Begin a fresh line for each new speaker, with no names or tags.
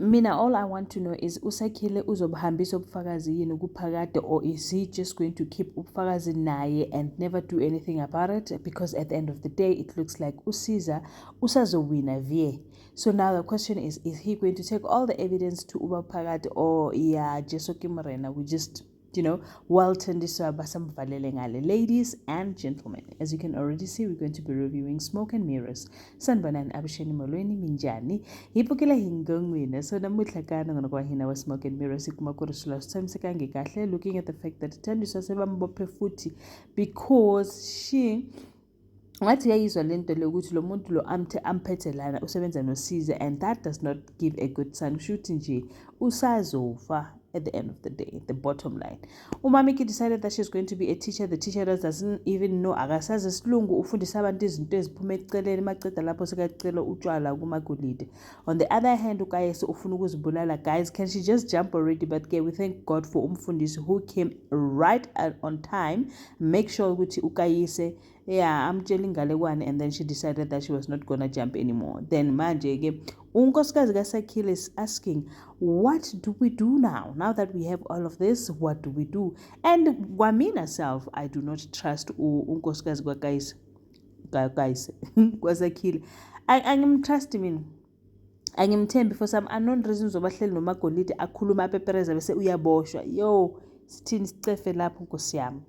Mina, all I want to know is uSakhile uzobuhambisa ubufakazi yini kuphakade, or is he just going to keep ubufakazi naye and never do anything about it? Because at the end of the day, it looks like uSiza usazowina vie. So now the question is he going to take all the evidence to uBaphakade, or yeah, Jesoke Morena, we just, Walton Basamvalele ngale. Ladies and gentlemen, as you can already see, we're going to be reviewing Smoke and Mirrors. Sanbanan Abishani Molweni Minjani. Hipokela hingongwina. So namuhla kana ngoba hina wa Smoke and Mirrors ikumakurusula samsekange kahle, looking at the fact that Thandiswa sebambophe futhi because she ngathi yayizwa lento lokuthi lo muntu lo amphethe lana usebenza noSiza, and that does not give a good sign. Kushuthi nje usazofa at the end of the day, the bottom line. Umamiki decided that she's going to be a teacher. The teacher doesn't even know akasazi isilungu, ufundisa abantu izinto eziphuma eceleni maceda lapho sekacela utshwala kumagolide. On the other hand, uKayise ufuna ukuzibulala. Guys, can she just jump already? But we thank God for umfundisi who came right on time, make sure ukuthi uKayise I'm telling Galewani, and then she decided that she was not gonna jump anymore. Then manje unkosikazi kaSakhile is asking, what do we do now? Now that we have all of this, what do we do? And Gwamina self, I do not trust unkosikazi kaKayise kwaSakhile. Angimtrust mina. Angimthembi for some unknown reasons. Obahleli nomagolide akhuluma apepereza bese uyaboshwa. Yo, sithini sicefe lapho Nkosi yami.